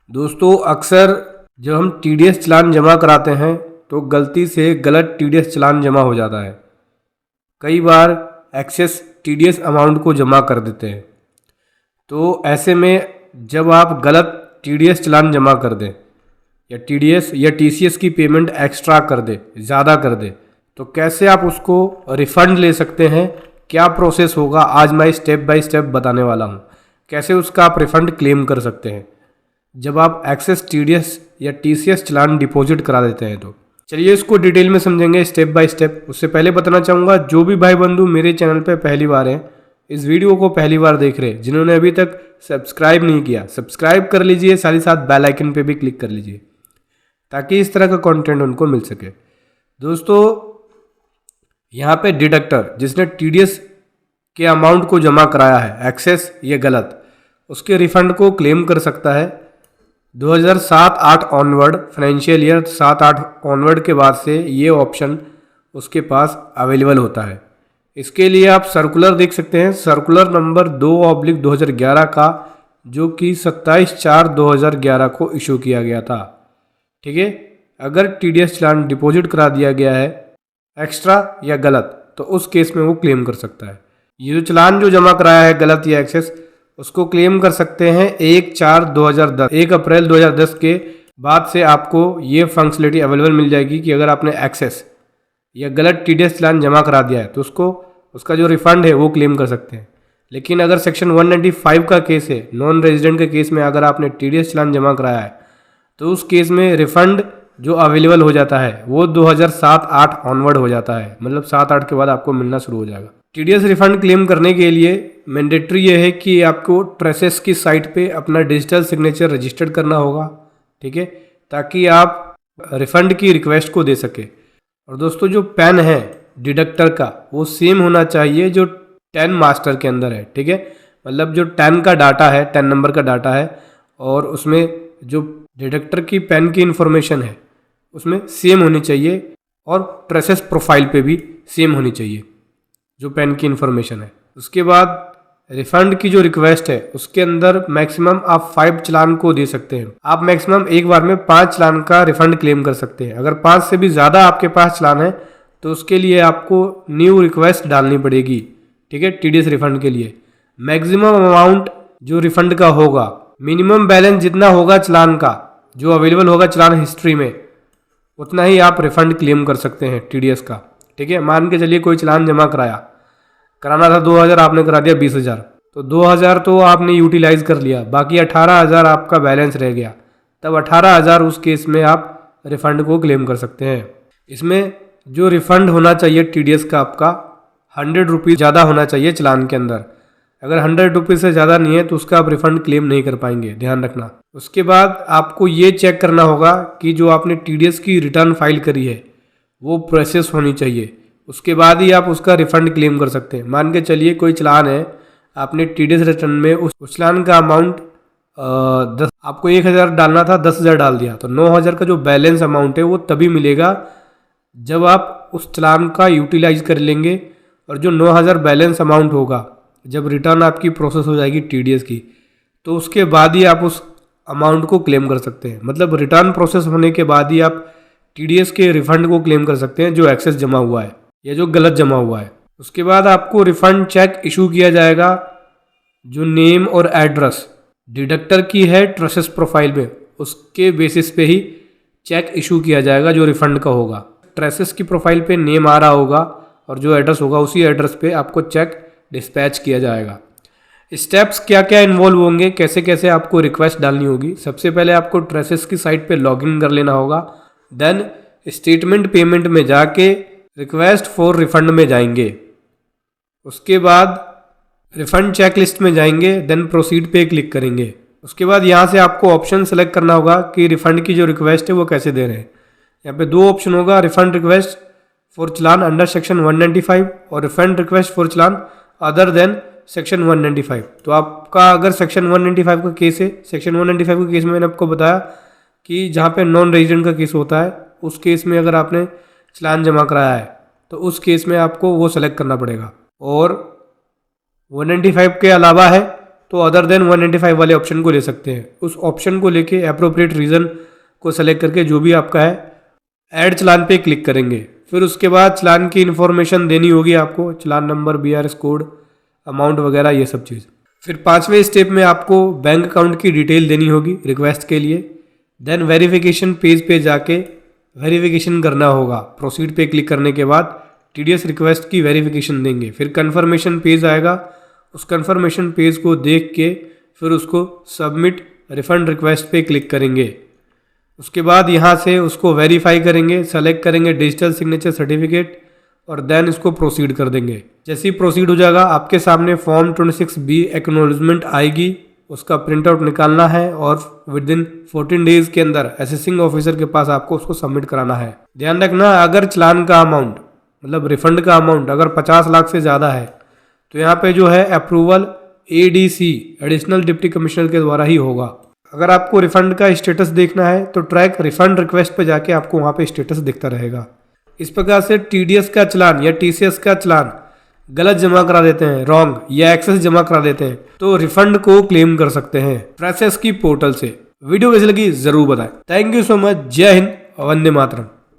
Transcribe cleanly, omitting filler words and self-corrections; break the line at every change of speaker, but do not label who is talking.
दोस्तों अक्सर जब हम टीडीएस चालान जमा कराते हैं तो गलती से गलत टीडीएस चालान जमा हो जाता है। कई बार एक्सेस टीडीएस अमाउंट को जमा कर देते हैं। तो ऐसे में जब आप गलत टीडीएस चालान जमा कर दें या टीडीएस या टीसीएस की पेमेंट एक्स्ट्रा कर दे, ज़्यादा कर दे, तो कैसे आप उसको रिफ़ंड ले सकते हैं, क्या प्रोसेस होगा, आज मैं स्टेप बाय स्टेप बताने वाला हूँ। कैसे उसका आप रिफ़ंड क्लेम कर सकते हैं जब आप एक्सेस टीडीएस या टीसीएस चालान डिपॉजिट करा देते हैं। तो चलिए इसको डिटेल में समझेंगे स्टेप बाय स्टेप। उससे पहले बताना चाहूँगा, जो भी भाई बंधु मेरे चैनल पर पहली बार हैं, इस वीडियो को पहली बार देख रहे हैं, जिन्होंने अभी तक सब्सक्राइब नहीं किया सब्सक्राइब कर लीजिए, साथ ही साथ बेल आइकन पे भी क्लिक कर लीजिए ताकि इस तरह का कंटेंट उनको मिल सके। दोस्तों यहाँ पे डिडक्टर जिसने टीडीएस के अमाउंट को जमा कराया है एक्सेस या गलत, उसके रिफंड को क्लेम कर सकता है 2007-8 ऑनवर्ड, फाइनेंशियल ईयर 7-8 ऑनवर्ड के बाद से ये ऑप्शन उसके पास अवेलेबल होता है। इसके लिए आप सर्कुलर देख सकते हैं, सर्कुलर नंबर 2/2011 का, जो कि 27/4/2011 को इशू किया गया था। ठीक है, अगर टीडीएस चालान डिपॉजिट करा दिया गया है एक्स्ट्रा या गलत, तो उस केस में वो क्लेम कर सकता है। ये जो चालान जो जमा कराया है गलत या एक्सेस, उसको क्लेम कर सकते हैं 1 अप्रैल 2010 के बाद से आपको ये फंक्शनलिटी अवेलेबल मिल जाएगी कि अगर आपने एक्सेस या गलत टीडीएस चालान जमा करा दिया है तो उसका जो रिफंड है वो क्लेम कर सकते हैं। लेकिन अगर सेक्शन 195 का केस है, नॉन रेजिडेंट के केस में अगर आपने टीडीएस चालान जमा कराया है तो उस केस में रिफंड जो अवेलेबल हो जाता है वो 2007-8 ऑनवर्ड हो जाता है, मतलब 7-8 के बाद आपको मिलना शुरू हो जाएगा। टीडीएस रिफंड क्लेम करने के लिए मैंडेटरी ये है कि आपको ट्रेसेस की साइट पे अपना डिजिटल सिग्नेचर रजिस्टर्ड करना होगा, ठीक है, ताकि आप रिफंड की रिक्वेस्ट को दे सके। और दोस्तों जो पेन है डिडक्टर का वो सेम होना चाहिए जो 10 मास्टर के अंदर है, ठीक है, मतलब जो 10 का डाटा है, 10 नंबर का डाटा है और उसमें जो डिडक्टर की पेन की इंफॉर्मेशन है उसमें सेम होनी चाहिए और ट्रेसेस प्रोफाइल पे भी सेम होनी चाहिए जो पेन की इंफॉर्मेशन है। उसके बाद रिफंड की जो रिक्वेस्ट है उसके अंदर मैक्सिमम आप 5 चालान को दे सकते हैं। आप मैक्सिमम एक बार में 5 चालान का रिफंड क्लेम कर सकते हैं। अगर 5 से भी ज़्यादा आपके पास चालान है तो उसके लिए आपको न्यू रिक्वेस्ट डालनी पड़ेगी, ठीक है, टीडीएस रिफंड के लिए। मैक्सिमम अमाउंट जो रिफंड का होगा, मिनिमम बैलेंस जितना होगा चालान का, जो अवेलेबल होगा चालान हिस्ट्री में, उतना ही आप रिफंड क्लेम कर सकते हैं टीडीएस का, ठीक है। मान के चलिए कोई चालान जमा कराना था 2000, आपने करा दिया 20,000, तो 2000 तो आपने यूटिलाइज कर लिया, बाकी 18,000 आपका बैलेंस रह गया, तब 18,000 उस केस में आप रिफंड को क्लेम कर सकते हैं। इसमें जो रिफंड होना चाहिए टीडीएस का आपका 100 रुपीज़ ज़्यादा होना चाहिए चालान के अंदर। अगर 100 रुपीज़ से ज़्यादा नहीं है तो उसका आप रिफंड क्लेम नहीं कर पाएंगे, ध्यान रखना। उसके बाद आपको ये चेक करना होगा कि जो आपने टीडीएस की रिटर्न फाइल करी है वो प्रोसेस होनी चाहिए, उसके बाद ही आप उसका रिफंड क्लेम कर सकते हैं। मान के चलिए कोई चालान है, आपने टीडीएस रिटर्न में उस चालान का अमाउंट 10, आपको 1,000 डालना था, 10,000 डाल दिया, तो 9,000 का जो बैलेंस अमाउंट है वो तभी मिलेगा जब आप उस चालान का यूटिलाइज कर लेंगे। और जो 9,000 बैलेंस अमाउंट होगा जब रिटर्न आपकी प्रोसेस हो जाएगी टीडीएस की, तो उसके बाद ही आप उस अमाउंट को क्लेम कर सकते हैं। मतलब रिटर्न प्रोसेस होने के बाद ही आप टीडीएस के रिफंड को क्लेम कर सकते हैं जो एक्सेस जमा हुआ है या जो गलत जमा हुआ है। उसके बाद आपको रिफंड चेक इशू किया जाएगा, जो नेम और एड्रेस डिडक्टर की है ट्रेसेस प्रोफाइल में, उसके बेसिस पे ही चेक इशू किया जाएगा जो रिफंड का होगा। ट्रेसेस की प्रोफाइल पे नेम आ रहा होगा और जो एड्रेस होगा उसी एड्रेस पे आपको चेक डिस्पैच किया जाएगा। स्टेप्स क्या क्या इन्वॉल्व होंगे, कैसे कैसे आपको रिक्वेस्ट डालनी होगी। सबसे पहले आपको ट्रेसेस की साइट पे लॉगिन कर लेना होगा, देन स्टेटमेंट पेमेंट में जाके रिक्वेस्ट फॉर रिफंड में जाएंगे, उसके बाद रिफंड चेक लिस्ट में जाएंगे, देन प्रोसीड पे क्लिक करेंगे। उसके बाद यहाँ से आपको ऑप्शन सेलेक्ट करना होगा कि रिफंड की जो रिक्वेस्ट है वो कैसे दे रहे हैं। यहाँ पे 2 ऑप्शन होगा, refund request for challan under section 195 और refund request for challan other than section 195। तो आपका अगर सेक्शन 195 का केस है, सेक्शन 195 के केस में मैंने आपको बताया कि जहाँ पे नॉन रेजिडेंट का केस होता है, उस केस में अगर आपने चालान जमा कराया है तो उस केस में आपको वो सेलेक्ट करना पड़ेगा। और 195 के अलावा है तो अदर देन 195 वाले ऑप्शन को ले सकते हैं। उस ऑप्शन को लेके अप्रोप्रिएट रीज़न को सेलेक्ट करके जो भी आपका है ऐड चलान पे क्लिक करेंगे। फिर उसके बाद चलान की इन्फॉर्मेशन देनी होगी आपको, चलान नंबर, BRS कोड, अमाउंट वगैरह ये सब चीज़। फिर 5वें स्टेप में आपको बैंक अकाउंट की डिटेल देनी होगी रिक्वेस्ट के लिए। देन वेरिफिकेशन पेज पे जाके वेरिफिकेशन करना होगा। प्रोसीड पे क्लिक करने के बाद TDS रिक्वेस्ट की वेरिफिकेशन देंगे। फिर कन्फर्मेशन पेज आएगा, उस कन्फर्मेशन पेज को देख के फिर उसको सबमिट रिफंड रिक्वेस्ट पे क्लिक करेंगे। उसके बाद यहाँ से उसको वेरीफाई करेंगे, सेलेक्ट करेंगे डिजिटल सिग्नेचर सर्टिफिकेट और देन इसको प्रोसीड कर देंगे। जैसे ही प्रोसीड हो जाएगा आपके सामने फॉर्म 26B एक्नॉलेजमेंट आएगी, उसका प्रिंट आउट निकालना है और विद इन 14 डेज के अंदर असेसिंग ऑफिसर के पास आपको उसको सबमिट कराना है। ध्यान रखना, अगर चलान का अमाउंट मतलब रिफंड का अमाउंट अगर 50 लाख से ज़्यादा है तो यहाँ पे जो है approval ADC additional deputy commissioner के द्वारा ही होगा। अगर आपको रिफंड का स्टेटस देखना है तो ट्रैक रिफंड रिक्वेस्ट पे जाके आपको वहाँ पे स्टेटस दिखता रहेगा। इस प्रकार से TDS का चलान या TCS का चलान गलत जमा करा देते हैं, रॉन्ग या एक्सेस जमा करा देते हैं तो रिफंड को क्लेम कर सकते हैं प्रेसेस की पोर्टल से। वीडियो कैसी लगी जरूर बताएं। Thank you so much. जय हिंद, वंदे मातरम।